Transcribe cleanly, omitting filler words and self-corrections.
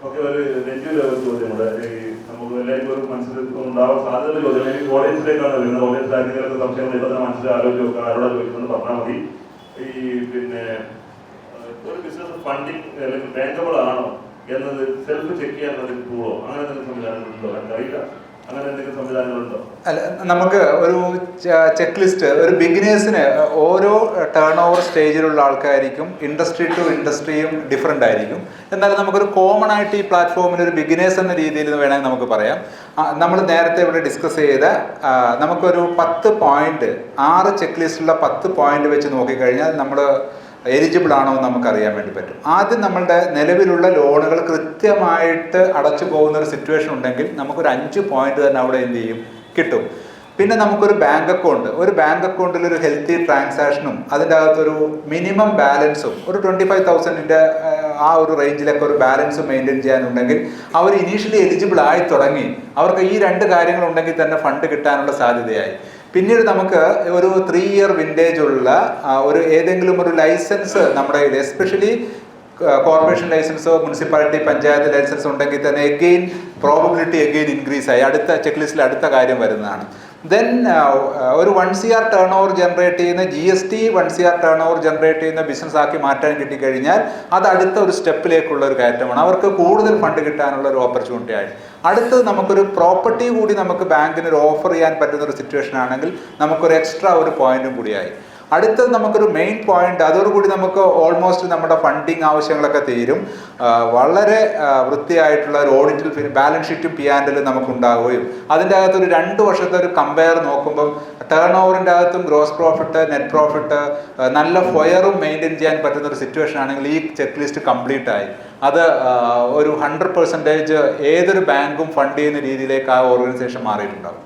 Okay, ഒരു നെഞ്ചൊരു ചോദ്യമുണ്ട്. ഈ നമുക്ക് എല്ലാവർക്കും ഒരു മനസ്സിലുണ്ടാവാൻ സാധ്യതയുള്ള ചോദ്യം ഓഡിയൻസിലേക്കാണ് വരുന്നത്. ഓഡിയൻസ് ആരെങ്കിലും സംശയങ്ങൾ ഇപ്പൊ തന്നെ മനസ്സിൽ ആലോചിച്ച് നോക്കാൻ ആരോടെ ചോദിക്കുന്നത് പറഞ്ഞാൽ മതി. ഈ പിന്നെ ഒരു ബിസിനസ് ഫണ്ടിങ് അല്ലെങ്കിൽ ബാങ്കബിൾ ആണോ എന്നത് സെൽഫ് ചെക്ക് ചെയ്യാൻ ടൂളോ അങ്ങനെ എന്തെങ്കിലും സംവിധാനങ്ങളുണ്ടോ? എനിക്കറിയില്ല, അങ്ങനെ എന്തെങ്കിലും സംവിധാനങ്ങളുണ്ടോ? അല്ല, നമുക്ക് ഒരു ചെക്ക് ലിസ്റ്റ് ഒരു ബിഗിനേഴ്സിന് ഓരോ ടേൺ ഓവർ സ്റ്റേജിലുള്ള ആൾക്കാർക്കും ഇൻഡസ്ട്രി ടു ഇൻഡസ്ട്രിയും ഡിഫറെൻ്റ് ആയിരിക്കും. എന്നാലും നമുക്കൊരു കോമൺ ആയിട്ട് ഈ പ്ലാറ്റ്ഫോമിൽ ഒരു ബിഗിനേഴ്സ് എന്ന രീതിയിൽ വേണമെങ്കിൽ നമുക്ക് പറയാം. നമ്മൾ നേരത്തെ ഇവിടെ ഡിസ്കസ് ചെയ്ത നമുക്കൊരു 10 പോയിന്റ് 6 ചെക്ക് ലിസ്റ്റിലുള്ള 10 പോയിന്റ് വെച്ച് നോക്കിക്കഴിഞ്ഞാൽ നമ്മൾ എലിജിബിൾ ആണോ എന്ന് നമുക്കറിയാൻ വേണ്ടി പറ്റും. ആദ്യം നമ്മളുടെ നിലവിലുള്ള ലോണുകൾ കൃത്യമായിട്ട് അടച്ചു പോകുന്ന ഒരു സിറ്റുവേഷൻ ഉണ്ടെങ്കിൽ നമുക്കൊരു 5 പോയിന്റ് തന്നെ അവിടെ എന്ത് ചെയ്യും, കിട്ടും. പിന്നെ നമുക്കൊരു ബാങ്ക് അക്കൗണ്ട്, ഒരു ബാങ്ക് അക്കൗണ്ടിൽ ഒരു ഹെൽത്തി ട്രാൻസാക്ഷനും അതിൻ്റെ അകത്തൊരു മിനിമം ബാലൻസും ഒരു 25,000 ആ ഒരു റേഞ്ചിലൊക്കെ ഒരു ബാലൻസ് മെയിൻറ്റെയിൻ ചെയ്യാനുണ്ടെങ്കിൽ അവർ ഇനീഷ്യലി എലിജിബിൾ ആയി തുടങ്ങി. അവർക്ക് ഈ 2 കാര്യങ്ങളുണ്ടെങ്കിൽ തന്നെ ഫണ്ട് കിട്ടാനുള്ള സാധ്യതയായി. പിന്നീട് നമുക്ക് ഒരു 3 ഇയർ വിൻറ്റേജ് ഉള്ള ഒരു ഏതെങ്കിലും ഒരു ലൈസൻസ് നമ്മുടെ കയ്യിൽ, എസ്പെഷ്യലി കോർപ്പറേഷൻ ലൈസൻസോ മുനിസിപ്പാലിറ്റി പഞ്ചായത്ത് ലൈസൻസ് ഉണ്ടെങ്കിൽ തന്നെ എഗെയിൻ പ്രോബബിലിറ്റി ഇൻക്രീസ് ആയി അടുത്ത ചെക്ക് ലിസ്റ്റിൽ അടുത്ത കാര്യം വരുന്നതാണ്. ദെൻ ഒരു 1 CR ടേൺ ഓവർ ജനറേറ്റ് ചെയ്യുന്ന GST 1 CR turn over generate ചെയ്യുന്ന ബിസിനസ് ആക്കി മാറ്റാൻ കിട്ടിക്കഴിഞ്ഞാൽ അത് അടുത്ത ഒരു സ്റ്റെപ്പിലേക്കുള്ള ഒരു കയറ്റമാണ്. അവർക്ക് കൂടുതൽ ഫണ്ട് കിട്ടാനുള്ള ഒരു ഓപ്പർച്യൂണിറ്റി ആയി. അടുത്തത് നമുക്കൊരു പ്രോപ്പർട്ടി കൂടി നമുക്ക് ബാങ്കിന് ഒരു ഓഫർ ചെയ്യാൻ പറ്റുന്ന ഒരു സിറ്റുവേഷൻ ആണെങ്കിൽ നമുക്കൊരു എക്സ്ട്രാ ഒരു പോയിന്റും കൂടിയായി. അടുത്തത് നമുക്കൊരു മെയിൻ പോയിന്റ്, അതോടുകൂടി നമുക്ക് ഓൾമോസ്റ്റ് നമ്മുടെ ഫണ്ടിങ് ആവശ്യങ്ങളൊക്കെ തീരും. വളരെ വൃത്തിയായിട്ടുള്ള ഒരു ഓഡിറ്റിൽ ബാലൻസ് ഷീറ്റും P&L നമുക്ക് ഉണ്ടാവുകയും അതിൻ്റെ അകത്തൊരു 2 വർഷത്തെ ഒരു കമ്പയർ നോക്കുമ്പം ടേൺ ഓവറിൻ്റെ അകത്തും ഗ്രോസ് പ്രോഫിറ്റ്, നെറ്റ് പ്രോഫിറ്റ്, നല്ല ഫൊയറും മെയിൻറ്റെയിൻ ചെയ്യാൻ പറ്റുന്ന ഒരു സിറ്റുവേഷൻ ആണെങ്കിൽ ഈ ചെക്ക് ലിസ്റ്റ് കംപ്ലീറ്റ് ആയി. അത് ഒരു 100% ഏതൊരു ബാങ്കും ഫണ്ട് ചെയ്യുന്ന രീതിയിലേക്ക് ആ ഓർഗനൈസേഷൻ മാറിയിട്ടുണ്ടാകും.